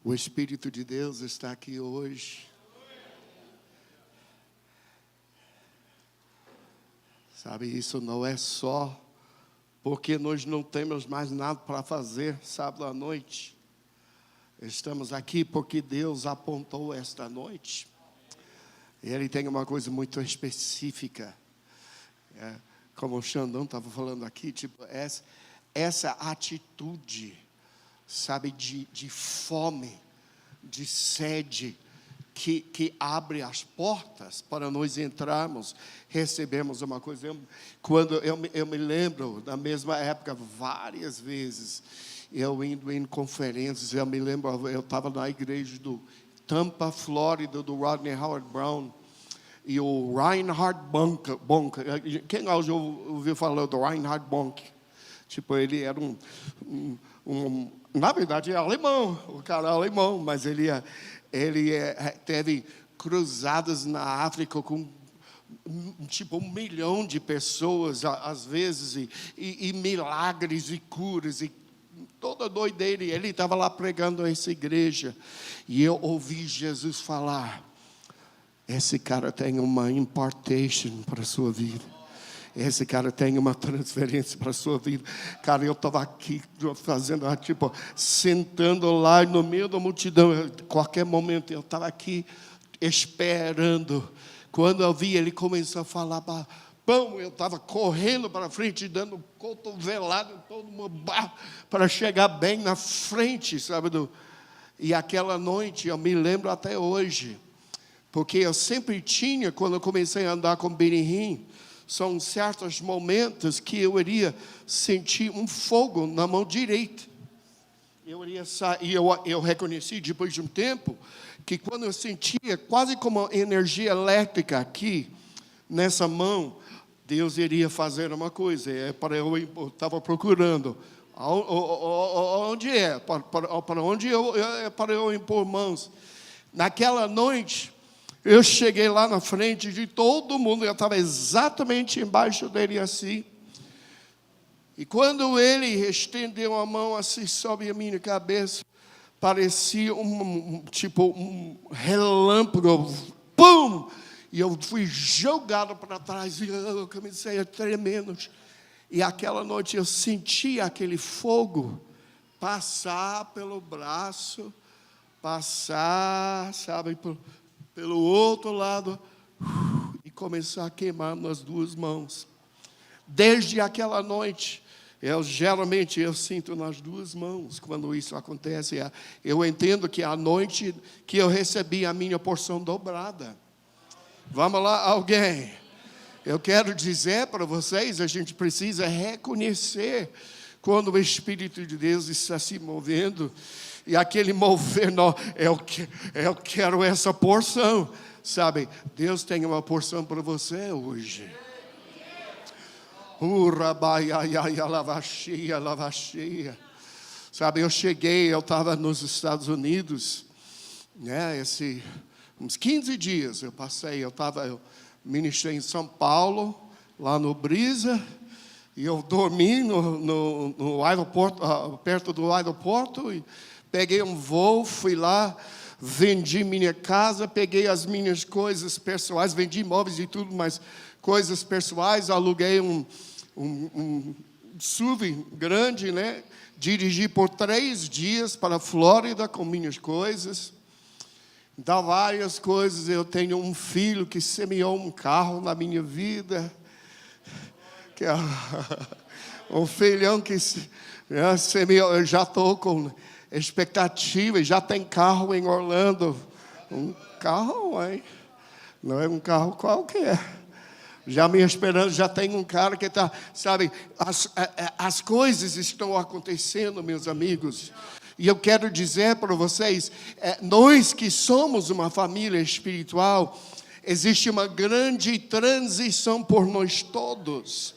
O Espírito de Deus está aqui hoje. Sabe, isso não é só porque nós não temos mais nada para fazer sábado à noite. Estamos aqui porque Deus apontou esta noite. Ele tem uma coisa muito específica. Como o Xandão estava falando aqui, tipo, essa atitude, sabe, de fome, de sede, que abre as portas para nós entrarmos, recebemos uma coisa. Quando eu me lembro, na mesma época, várias vezes, eu indo em conferências, eu me lembro, eu estava na igreja do Tampa, Flórida, do Rodney Howard-Browne, e o Reinhard Bonk. Quem já ouviu falar do Reinhard Bonk? Tipo, ele era na verdade, é alemão, o cara é alemão, mas ele teve cruzadas na África com tipo 1 milhão de pessoas, às vezes, e milagres e curas, e toda doideira. Ele estava lá pregando a essa igreja, e eu ouvi Jesus falar: esse cara tem uma impartation para a sua vida. Esse cara tem uma transferência para a sua vida. Cara, eu estava aqui fazendo, tipo, sentando lá no meio da multidão. Qualquer momento eu estava aqui esperando. Quando eu vi, ele começou a falar, pão, eu estava correndo para frente, dando cotovelado em todo mundo, para chegar bem na frente, sabe? E aquela noite, eu me lembro até hoje, porque eu sempre tinha, quando eu comecei a andar com Benny Hinn, são certos momentos que eu iria sentir um fogo na mão direita. Eu reconheci depois de um tempo que quando eu sentia quase como uma energia elétrica aqui nessa mão, Deus iria fazer uma coisa. Eu estava procurando onde é, para onde para eu impor mãos. Naquela noite, eu cheguei lá na frente de todo mundo, eu estava exatamente embaixo dele assim. E quando ele estendeu a mão assim sobre a minha cabeça, parecia um relâmpago, pum! E eu fui jogado para trás e eu comecei a tremer. E aquela noite eu senti aquele fogo passar pelo braço, passar, sabe, pelo outro lado, e começar a queimar nas duas mãos. Desde aquela noite, geralmente eu sinto nas duas mãos quando isso acontece. Eu entendo que é a noite que eu recebi a minha porção dobrada. Vamos lá, alguém? Eu quero dizer para vocês, a gente precisa reconhecer quando o Espírito de Deus está se movendo. E aquele mover, não, eu quero essa porção, sabe? Deus tem uma porção para você hoje. Sabe, eu estava nos Estados Unidos, né? Uns 15 dias eu passei, eu ministrei em São Paulo, lá no Brisa, e eu dormi no aeroporto, perto do aeroporto, e peguei um voo, fui lá, vendi minha casa, peguei as minhas coisas pessoais, vendi imóveis e tudo, mas coisas pessoais, aluguei um SUV grande, né? Dirigi por 3 dias para a Flórida com minhas coisas. Então, várias coisas. Eu tenho um filho que semeou um carro na minha vida, que é um filhão que semeou. Eu já estou com expectativa, já tem carro em Orlando. Um carro, hein? Não é um carro qualquer. Já minha esperança, já tem um cara que está, sabe, as coisas estão acontecendo, meus amigos. E eu quero dizer para vocês, nós que somos uma família espiritual, existe uma grande transição por nós todos.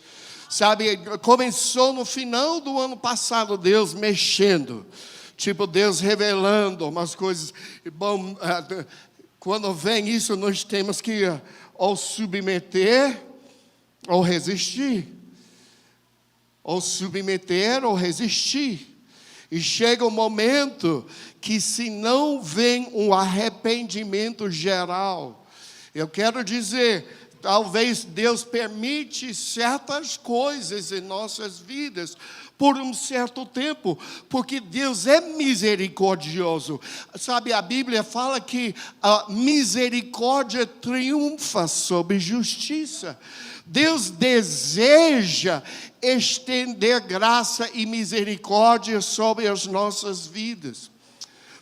Sabe, começou no final do ano passado, Deus mexendo. Tipo, Deus revelando umas coisas. Bom, quando vem isso, nós temos que ou submeter ou resistir. Ou submeter ou resistir. E chega um momento que, se não vem um arrependimento geral, eu quero dizer, talvez Deus permite certas coisas em nossas vidas por um certo tempo, porque Deus é misericordioso. Sabe, a Bíblia fala que a misericórdia triunfa sobre justiça. Deus deseja estender graça e misericórdia sobre as nossas vidas.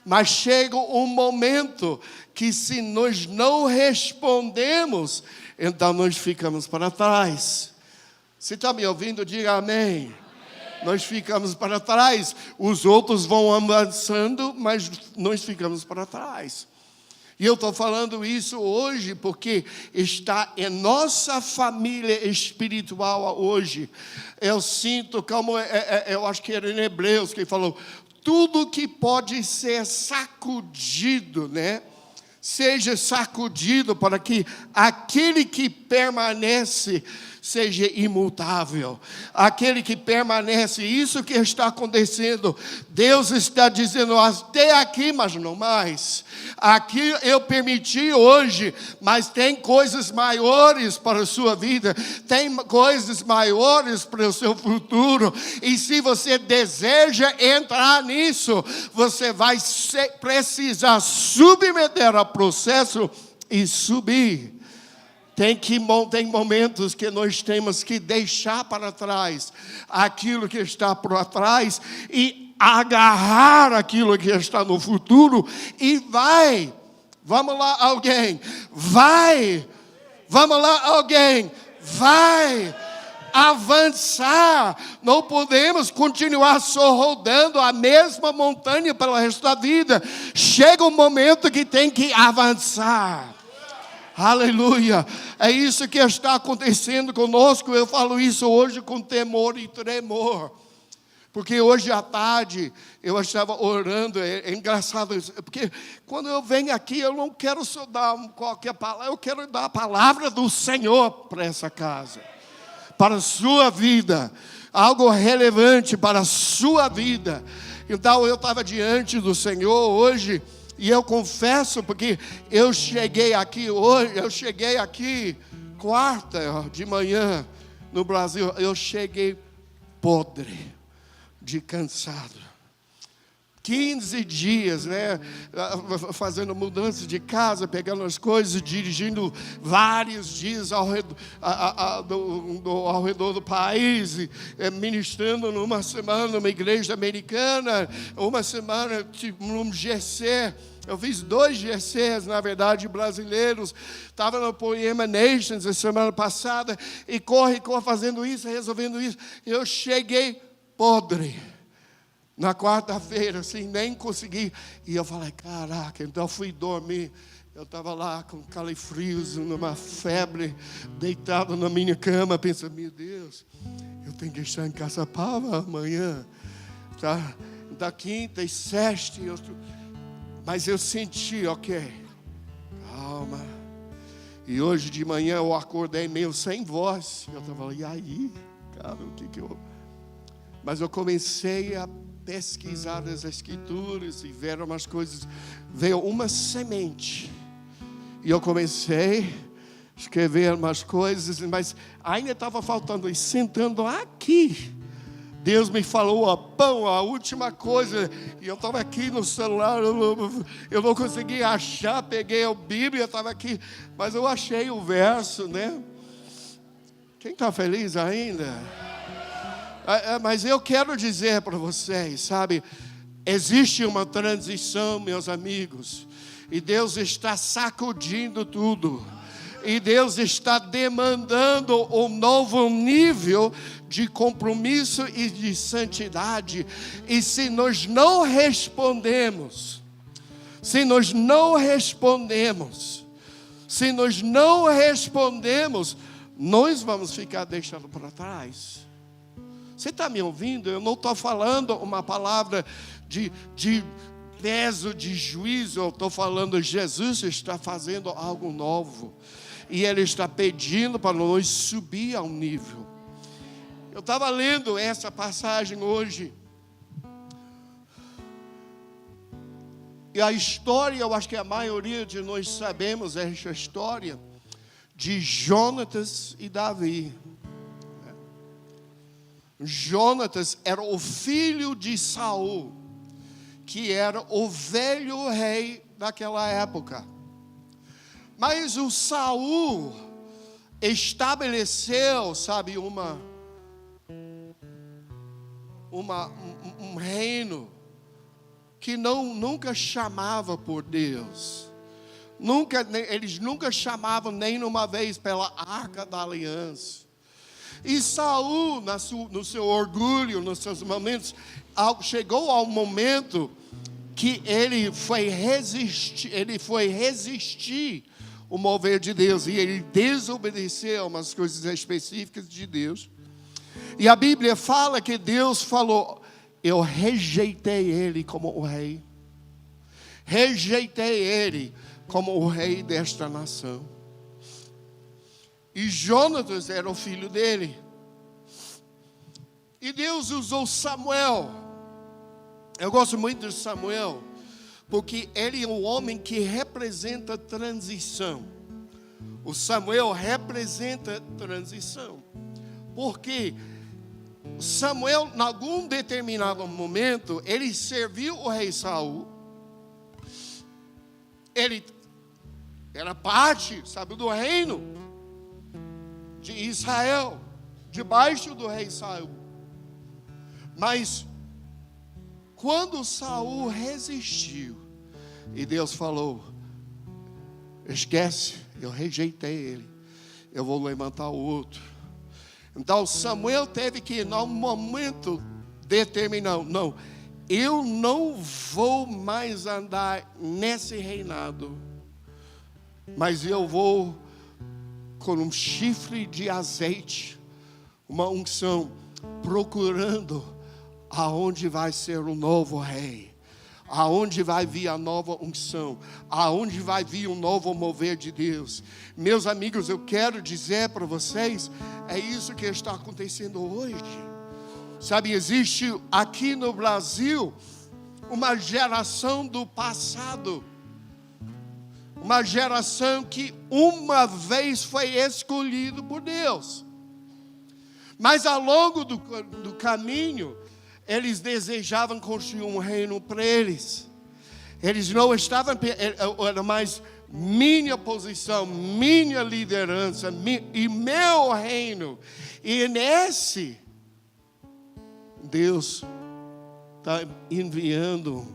Mas chega um momento que, se nós não respondemos, então nós ficamos para trás. Você está me ouvindo? Diga amém. Nós ficamos para trás. Os outros vão avançando, mas nós ficamos para trás. E eu estou falando isso hoje porque está em nossa família espiritual hoje. Eu sinto como, eu acho que era em Hebreus que falou, tudo que pode ser sacudido, né? Seja sacudido para que aquele que permanece seja imutável. Aquele que permanece, isso que está acontecendo. Deus está dizendo, até aqui, mas não mais. Aqui eu permiti hoje, mas tem coisas maiores para a sua vida. Tem coisas maiores para o seu futuro. E se você deseja entrar nisso, você vai precisar submeter ao processo e subir. Tem momentos que nós temos que deixar para trás aquilo que está para trás e agarrar aquilo que está no futuro e vai. Vamos lá, alguém. Vai. Vamos lá, alguém. Vai. Avançar. Não podemos continuar só rodando a mesma montanha pelo resto da vida. Chega um momento que tem que avançar. Aleluia, é isso que está acontecendo conosco. Eu falo isso hoje com temor e tremor, porque hoje à tarde eu estava orando. É engraçado isso, porque quando eu venho aqui eu não quero só dar qualquer palavra, eu quero dar a palavra do Senhor para essa casa, para a sua vida, algo relevante para a sua vida. Então eu estava diante do Senhor hoje. E eu confesso, porque eu cheguei aqui quarta de manhã no Brasil, eu cheguei podre, de cansado. 15 dias, né, fazendo mudança de casa, pegando as coisas, dirigindo vários dias ao redor do país, ministrando numa semana numa igreja americana, uma semana num GC. Eu fiz 2 GCs, na verdade, brasileiros. Estava no Poema Nations a semana passada, e corre fazendo isso, resolvendo isso. Eu cheguei podre. Na quarta-feira, assim, nem consegui. E eu falei, caraca, então eu fui dormir. Eu estava lá com calafrios, numa febre, deitado na minha cama, pensando, meu Deus, eu tenho que estar em Caçapava amanhã. Tá? Da quinta e sexta, mas eu senti, ok, calma. E hoje de manhã eu acordei meio sem voz. Eu estava, e aí, cara, o que eu... Mas eu comecei a pesquisar as escrituras e ver umas coisas. Veio uma semente. E eu comecei a escrever umas coisas, mas ainda estava faltando. E sentando aqui, Deus me falou, a última coisa. E eu estava aqui no celular, eu não consegui achar. Peguei a Bíblia, estava aqui, mas eu achei o verso, né? Quem está feliz ainda? Mas eu quero dizer para vocês, sabe, existe uma transição, meus amigos, e Deus está sacudindo tudo, e Deus está demandando um novo nível de compromisso e de santidade. E se nós não respondemos, nós vamos ficar deixando para trás. Você está me ouvindo? Eu não estou falando uma palavra de peso, de juízo. Eu estou falando, Jesus está fazendo algo novo. E Ele está pedindo para nós subir ao nível. Eu estava lendo essa passagem hoje. E a história, eu acho que a maioria de nós sabemos essa história de Jonatas e Davi. Jonatas era o filho de Saul, que era o velho rei daquela época. Mas o Saul estabeleceu, sabe, um reino que nunca chamava por Deus. Eles nunca chamavam nem uma vez pela Arca da Aliança. E Saul, no seu orgulho, nos seus momentos, chegou ao momento que ele foi resistir o mover de Deus, e ele desobedeceu umas coisas específicas de Deus. E a Bíblia fala que Deus falou: eu rejeitei ele como o rei. Rejeitei ele como o rei desta nação. E Jonatas era o filho dele. E Deus usou Samuel. Eu gosto muito de Samuel, porque ele é um homem que representa transição. O Samuel representa transição. Porque Samuel, em algum determinado momento, ele serviu o rei Saul. Ele era parte, sabe, do reino de Israel, debaixo do rei Saul. Mas quando Saul resistiu, e Deus falou: esquece, eu rejeitei ele, eu vou levantar o outro. Então Samuel teve que, num momento, determinar: não, eu não vou mais andar nesse reinado, mas eu vou com um chifre de azeite, uma unção, procurando aonde vai ser o novo rei, aonde vai vir a nova unção, aonde vai vir um novo mover de Deus. Meus amigos, eu quero dizer para vocês, é isso que está acontecendo hoje. Sabe, existe aqui no Brasil uma geração do passado, uma geração que uma vez foi escolhido por Deus, mas ao longo do caminho, eles desejavam construir um reino para eles. Eles não estavam, era mais minha posição, minha liderança, e meu reino. E nesse, Deus está enviando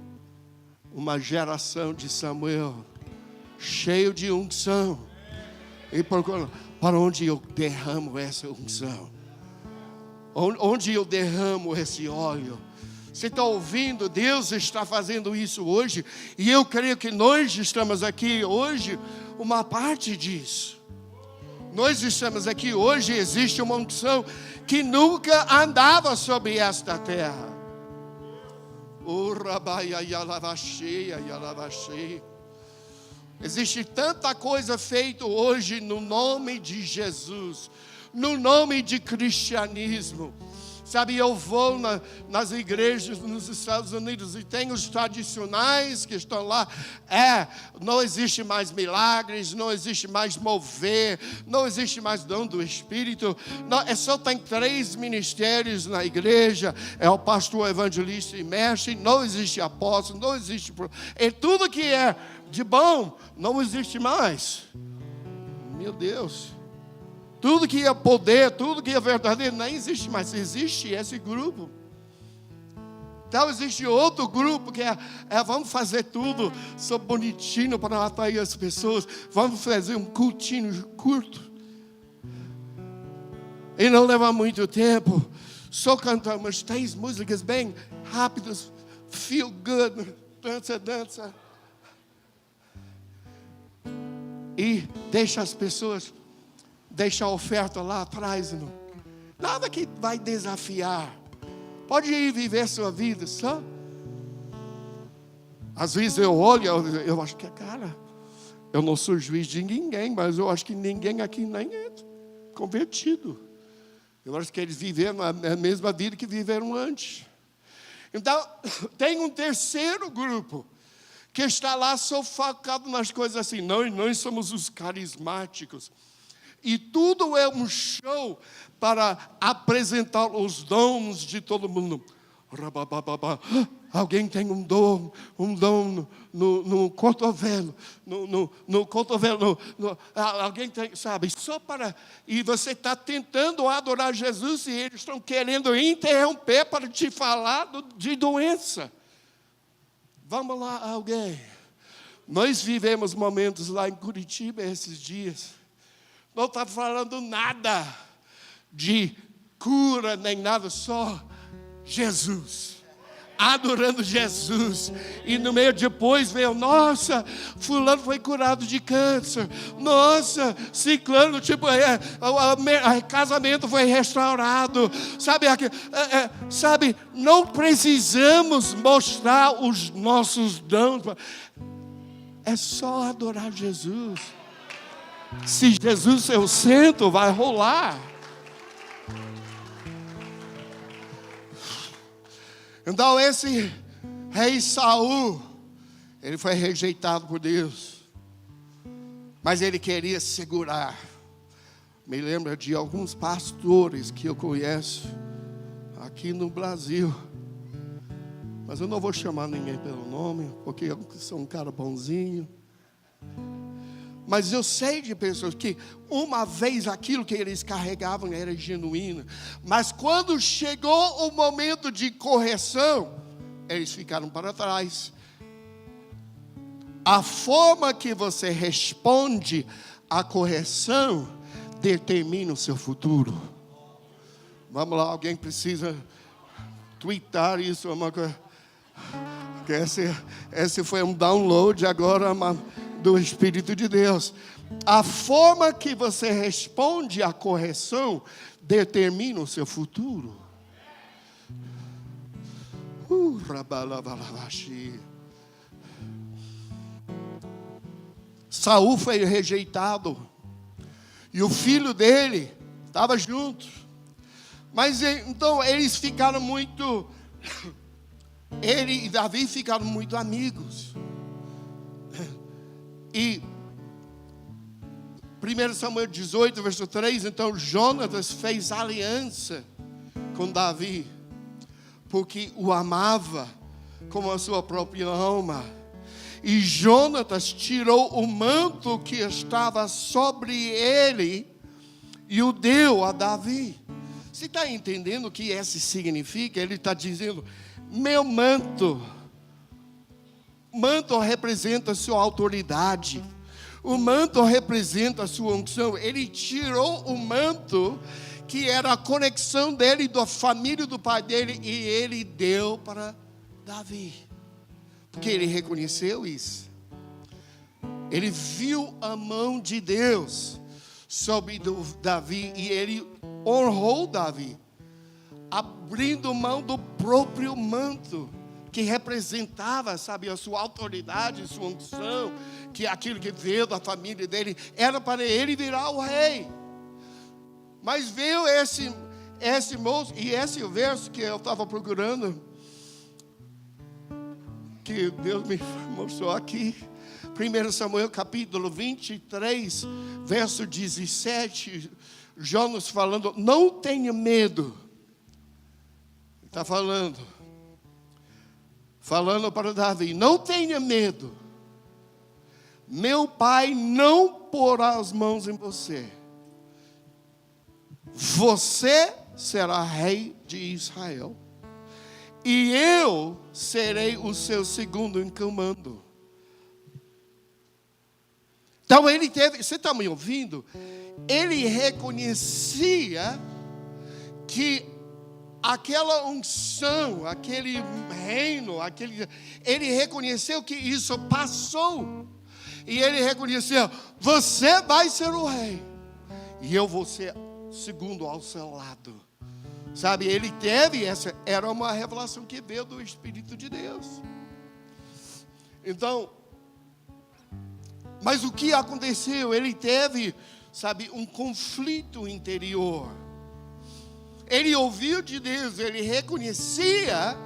uma geração de Samuel, cheio de unção. E procurando, para onde eu derramo essa unção? Onde eu derramo esse óleo? Você está ouvindo? Deus está fazendo isso hoje. E eu creio que nós estamos aqui hoje, uma parte disso. Nós estamos aqui hoje, existe uma unção que nunca andava sobre esta terra. Existe tanta coisa feita hoje no nome de Jesus, no nome de cristianismo. Sabe, eu vou nas igrejas nos Estados Unidos e tem os tradicionais que estão lá. Não existe mais milagres, não existe mais mover, não existe mais dom do Espírito. Não, só tem 3 ministérios na igreja. É o pastor, evangelista e mestre. Não existe apóstolo, não existe... E tudo que é de bom não existe mais. Meu Deus. Tudo que é poder, tudo que é verdadeiro, não existe mais. Existe esse grupo. Então existe outro grupo que vamos fazer tudo só bonitinho para atrair as pessoas. Vamos fazer um cultinho curto. E não leva muito tempo. Só cantar umas 3 músicas bem rápidas. Feel good. Dança, dança. E deixa as pessoas... Deixa a oferta lá atrás. Não. Nada que vai desafiar. Pode ir viver sua vida só. Às vezes eu olho, eu acho que, cara, eu não sou juiz de ninguém, mas eu acho que ninguém aqui nem é convertido. Eu acho que eles viveram a mesma vida que viveram antes. Então, tem um terceiro grupo, que está lá sufocado nas coisas assim. Nós somos os carismáticos. E tudo é um show para apresentar os dons de todo mundo. Alguém tem um dom no cotovelo, no cotovelo, alguém tem, sabe, só para, e você está tentando adorar Jesus e eles estão querendo interromper para te falar de doença. Vamos lá, alguém. Nós vivemos momentos lá em Curitiba esses dias. Não está falando nada de cura nem nada, só Jesus. Adorando Jesus. E no meio depois veio, nossa, fulano foi curado de câncer. Nossa, ciclano, tipo, casamento foi restaurado. Sabe, não precisamos mostrar os nossos dons. É só adorar Jesus. Se Jesus é o centro, vai rolar. Então esse rei Saul, ele foi rejeitado por Deus. Mas ele queria segurar. Me lembra de alguns pastores que eu conheço aqui no Brasil. Mas eu não vou chamar ninguém pelo nome, porque eu sou um cara bonzinho. Mas eu sei de pessoas que uma vez aquilo que eles carregavam era genuíno. Mas quando chegou o momento de correção, eles ficaram para trás. A forma que você responde à correção determina o seu futuro. Vamos lá, alguém precisa twittar isso. Esse foi um download agora do Espírito de Deus. A forma que você responde à correção determina o seu futuro. Saul foi rejeitado e o filho dele estava junto. Mas então eles ficaram muito, ele e Davi ficaram muito amigos. E 1 Samuel 18, verso 3, então Jonatas fez aliança com Davi, porque o amava como a sua própria alma. E Jonatas tirou o manto que estava sobre ele e o deu a Davi. Você está entendendo o que isso significa? Ele está dizendo, meu manto representa a sua autoridade. O manto representa a sua unção. Ele tirou o manto, que era a conexão dele, da família do pai dele, e ele deu para Davi. Porque ele reconheceu isso. Ele viu a mão de Deus sobre Davi, e ele honrou Davi, abrindo mão do próprio manto, que representava, sabe, a sua autoridade, a sua unção, que aquilo que veio da família dele, era para ele virar o rei. Mas veio esse moço, e esse é o verso que eu estava procurando, que Deus me mostrou aqui, 1 Samuel capítulo 23, verso 17, Jonas falando, não tenha medo, está falando para Davi, não tenha medo, meu pai não porá as mãos em você, você será rei de Israel, e eu serei o seu segundo em comando. Então ele teve, você está me ouvindo? Ele reconhecia que aquela unção, aquele reino, ele reconheceu que isso passou. E ele reconheceu, você vai ser o rei, e eu vou ser segundo ao seu lado. Sabe, ele teve era uma revelação que veio do Espírito de Deus. Então, mas o que aconteceu? Ele teve, sabe, um conflito interior. Ele ouviu de Deus, ele reconhecia,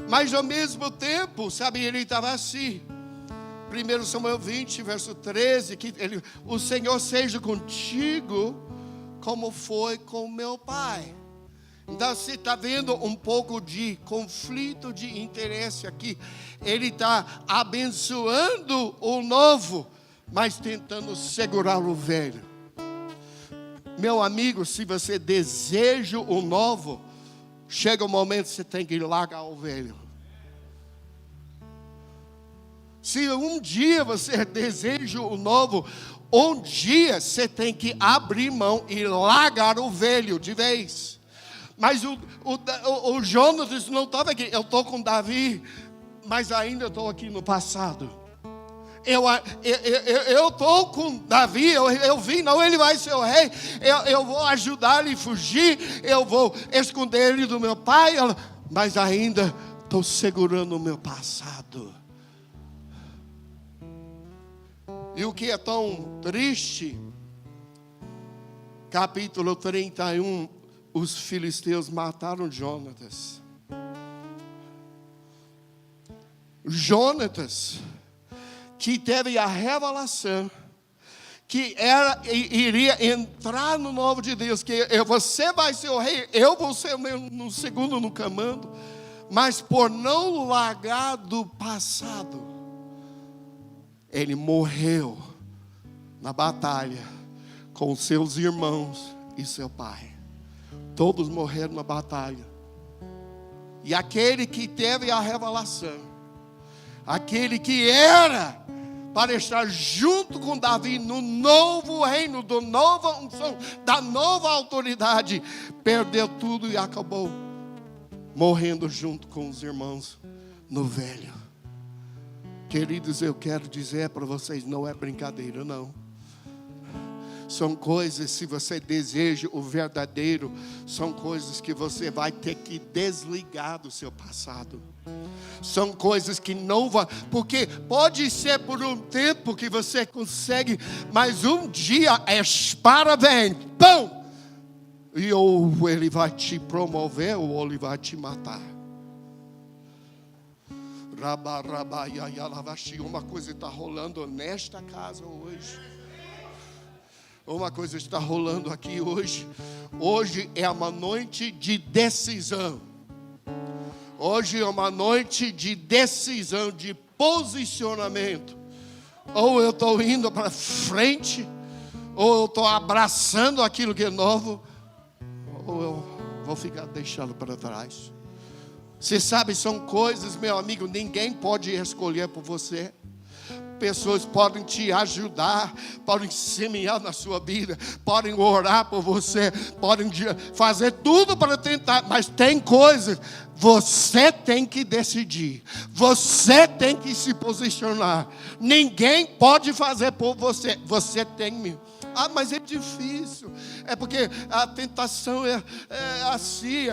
mas ao mesmo tempo, sabe, ele estava assim. 1 Samuel 20, verso 13, que o Senhor seja contigo como foi com meu pai. Então você está vendo um pouco de conflito de interesse aqui. Ele está abençoando o novo, mas tentando segurar o velho. Meu amigo, se você deseja o novo, chega o momento que você tem que largar o velho. Se um dia você deseja o novo, um dia você tem que abrir mão e largar o velho de vez. Mas o Jonatas não estava aqui. Eu estou com Davi, mas ainda estou aqui no passado. Eu estou com Davi, eu vi, não, ele vai ser o rei. Eu vou ajudar ele a fugir, eu vou esconder ele do meu pai, mas ainda estou segurando o meu passado. E o que é tão triste, capítulo 31, os filisteus mataram Jonatas. Jonatas, que teve a revelação, que iria entrar no novo de Deus, que você vai ser o rei, eu vou ser no segundo no comando, mas por não largar do passado, ele morreu na batalha com seus irmãos e seu pai. Todos morreram na batalha. E aquele que teve a revelação, aquele que era para estar junto com Davi no novo reino, da nova unção, da nova autoridade, perdeu tudo e acabou morrendo junto com os irmãos no velho. Queridos, eu quero dizer para vocês, não é brincadeira, não. São coisas, se você deseja o verdadeiro, são coisas que você vai ter que desligar do seu passado. São coisas que não vão, porque pode ser por um tempo que você consegue, mas um dia a espada vem, pão! E ou ele vai te promover, ou ele vai te matar. Uma coisa está rolando nesta casa hoje. Uma coisa está rolando aqui hoje. Hoje é uma noite de decisão. Hoje é uma noite de decisão, de posicionamento. Ou eu estou indo para frente, ou eu estou abraçando aquilo que é novo, ou eu vou ficar deixando para trás. Você sabe, são coisas, meu amigo, ninguém pode escolher por você. Pessoas podem te ajudar, podem semear na sua vida, podem orar por você, podem fazer tudo para tentar, mas tem coisas, você tem que decidir, você tem que se posicionar. Ninguém pode fazer por você, você tem. Ah, mas é difícil, é porque a tentação é assim.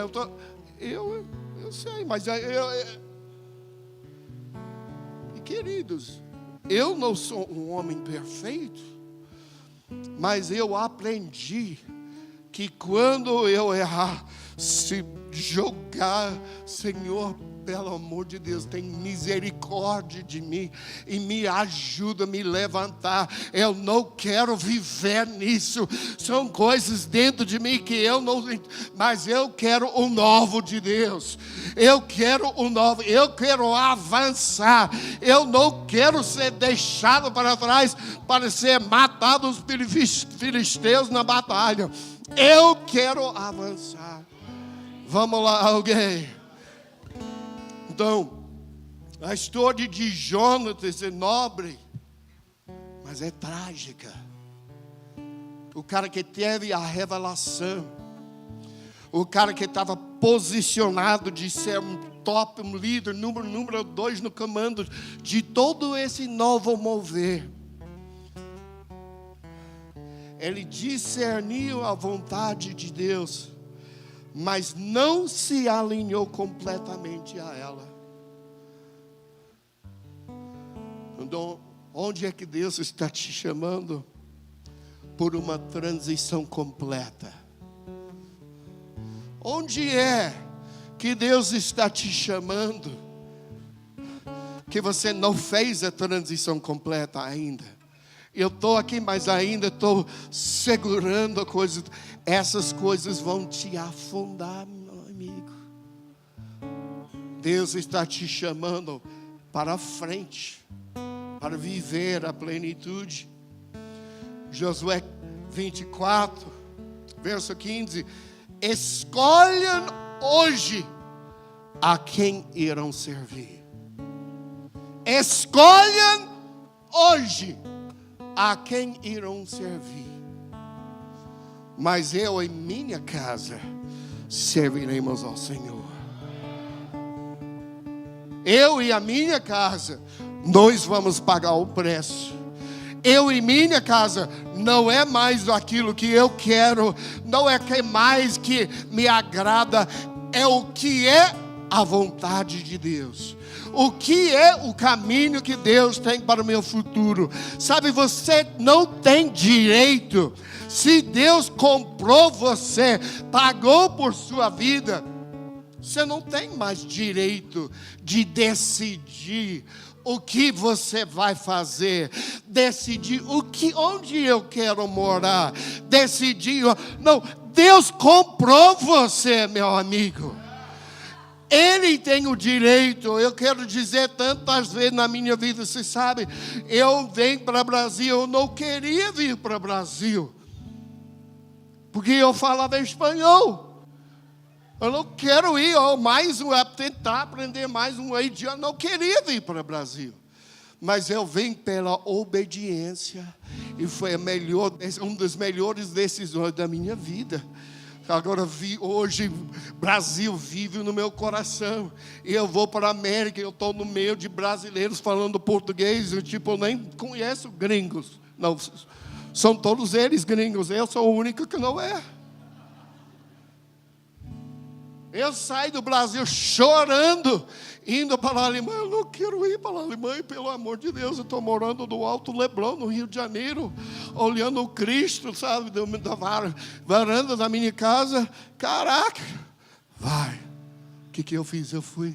Eu sei, mas queridos, eu não sou um homem perfeito, mas eu aprendi que quando eu errar, se jogar, Senhor, pelo amor de Deus, tem misericórdia de mim e me ajuda a me levantar. Eu não quero viver nisso. São coisas dentro de mim que eu não, mas eu quero o novo de Deus. Eu quero o novo, eu quero avançar. Eu não quero ser deixado para trás para ser matado os filisteus na batalha. Eu quero avançar. Vamos lá, alguém. Então, a história de Jonatas é nobre, mas é trágica. O cara que teve a revelação, o cara que estava posicionado de ser um top, um líder, número 2 no comando de todo esse novo mover. Ele discerniu a vontade de Deus, mas não se alinhou completamente a ela. Então, onde é que Deus está te chamando? Por uma transição completa. Onde é que Deus está te chamando que você não fez a transição completa ainda. Eu estou aqui, mas ainda estou segurando a coisa. Essas coisas vão te afundar, meu amigo. Deus está te chamando para frente, para viver a plenitude. Josué 24, verso 15. Escolham hoje a quem irão servir. Escolham hoje a quem irão servir. Mas eu e minha casa serviremos ao Senhor. Eu e a minha casa, nós vamos pagar o preço. Eu e minha casa não é mais aquilo que eu quero, não é que mais que me agrada, é o que é a vontade de Deus. O que é o caminho que Deus tem para o meu futuro? Sabe, você não tem direito. Se Deus comprou você, pagou por sua vida, você não tem mais direito de decidir o que você vai fazer, decidir onde eu quero morar, decidir. Não, Deus comprou você, meu amigo. Ele tem o direito. Eu quero dizer tantas vezes na minha vida, você sabe, eu venho para o Brasil, eu não queria vir para o Brasil, porque eu falava espanhol. Eu não quero ir, tentar aprender mais um idioma. Eu não queria vir para o Brasil. Mas eu vim pela obediência, e foi uma das melhores decisões da minha vida. Agora, hoje, Brasil vive no meu coração. E eu vou para a América, eu estou no meio de brasileiros falando português. Eu nem conheço gringos. Não, são todos eles gringos. Eu sou o único que não é. Eu saí do Brasil chorando, indo para a Alemanha. Eu não quero ir para a Alemanha, pelo amor de Deus. Eu estou morando no Alto Leblon, no Rio de Janeiro, olhando o Cristo, sabe, da varanda da minha casa. Caraca, vai. O que eu fiz? Eu fui.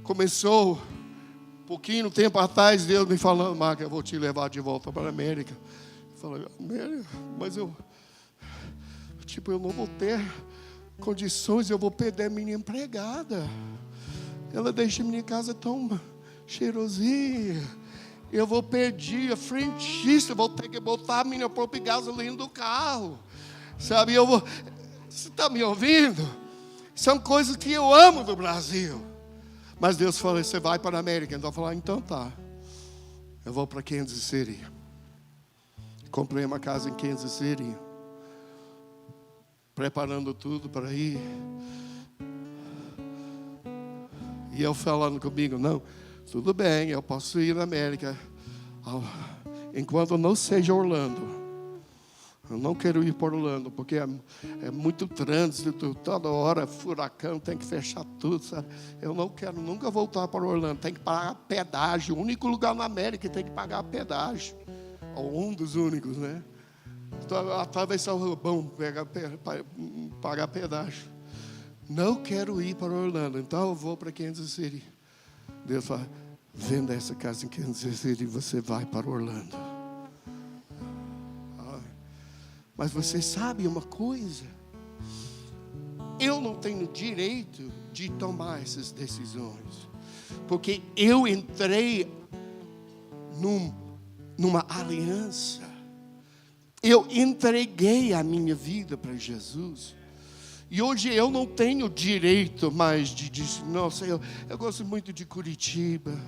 Começou, pouquinho tempo atrás, Deus me falando: Marco, eu vou te levar de volta para a América. Eu falei: América? Mas eu não vou ter condições, eu vou perder minha empregada. Ela deixa minha casa tão cheirosinha. Eu vou perder a frentista, vou ter que botar a minha própria gasolina do carro. Sabe, você está me ouvindo? São coisas que eu amo do Brasil. Mas Deus falou: você vai para a América. Então eu falei: então tá. Eu vou para Kansas City. Comprei uma casa em Kansas City, preparando tudo para ir. E eu falando comigo: não, tudo bem, eu posso ir na América, enquanto não seja Orlando. Eu não quero ir para Orlando, porque é muito trânsito, toda hora furacão, tem que fechar tudo, sabe? Eu não quero nunca voltar para Orlando. Tem que pagar pedágio. O único lugar na América que tem que pagar pedágio, ou um dos únicos, né? Atravessar o bom, pagar pedágio. Não quero ir para Orlando, então eu vou para Kansas City. Deus fala: venda essa casa em Kansas City e você vai para Orlando. Mas você sabe uma coisa? Eu não tenho direito de tomar essas decisões, porque eu entrei numa aliança. Eu entreguei a minha vida para Jesus. E hoje eu não tenho direito mais de dizer: nossa, eu gosto muito de Curitiba,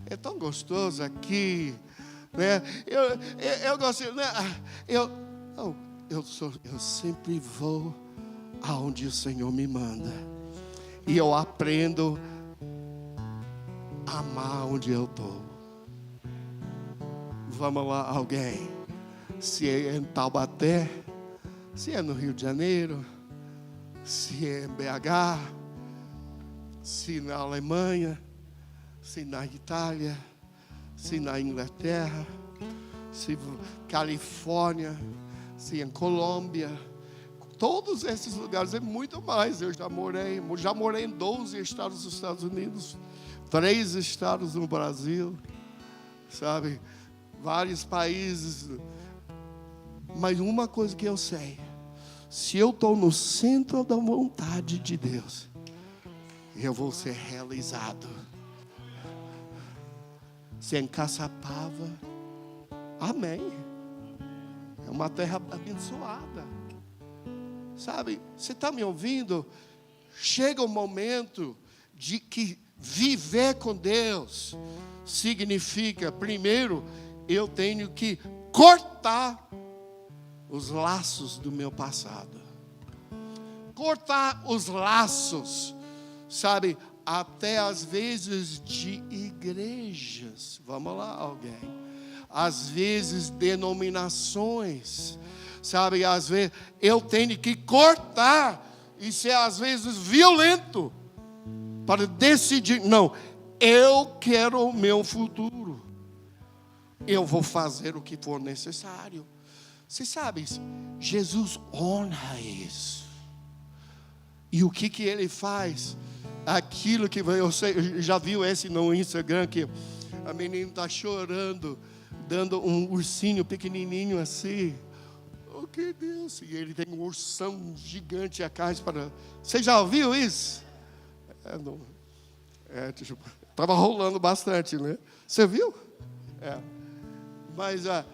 é tão gostoso aqui, né? Eu gosto, né? Eu sempre vou aonde o Senhor me manda. E eu aprendo a amar onde eu estou. Vamos lá, alguém. Se é em Taubaté, se é no Rio de Janeiro, se é em BH, se na Alemanha, se na Itália, se na Inglaterra, se Califórnia, se em Colômbia, Todos esses lugares e muito mais. Eu já morei em 12 estados dos Estados Unidos, 3 estados no Brasil, sabe? Vários países. Mas uma coisa que eu sei, se eu estou no centro da vontade de Deus, eu vou ser realizado. Sem Caçapava, amém. É uma terra abençoada. Sabe, você está me ouvindo? Chega o momento de que viver com Deus significa, primeiro, eu tenho que cortar os laços do meu passado. Cortar os laços, sabe, até às vezes de igrejas. Vamos lá, alguém. Às vezes denominações. Sabe, às vezes eu tenho que cortar e ser às vezes violento para decidir, não, eu quero o meu futuro. Eu vou fazer o que for necessário. Você sabe, Jesus honra isso. E o que ele faz? Aquilo que você já viu esse no Instagram, que a menina está chorando, dando um ursinho pequenininho assim. Oh, que Deus! E ele tem um ursão gigante atrás para... Você já ouviu isso? Estava rolando bastante, né? Você viu? Mas é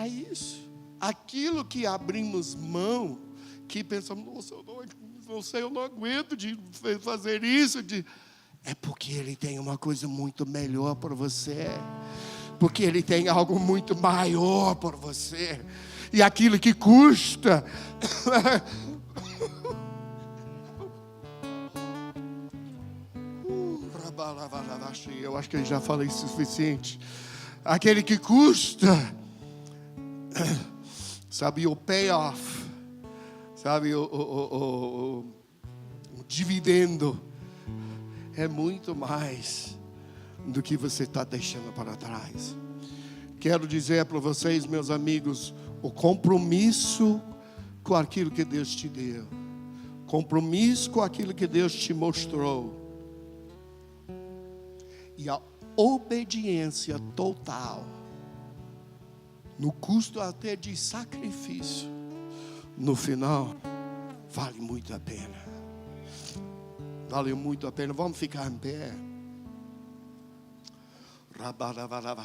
isso. Aquilo que abrimos mão, que pensamos, nossa, eu não aguento de fazer isso. É porque ele tem uma coisa muito melhor para você. Porque ele tem algo muito maior para você. E aquilo que custa. Eu acho que eu já falei o suficiente. Aquele que custa. Sabe, o payoff. Sabe, o dividendo. É muito mais do que você está deixando para trás. Quero dizer para vocês, meus amigos, o compromisso com aquilo que Deus te deu, compromisso com aquilo que Deus te mostrou, e a obediência total, no custo até de sacrifício, no final, vale muito a pena. Vale muito a pena. Vamos ficar em pé.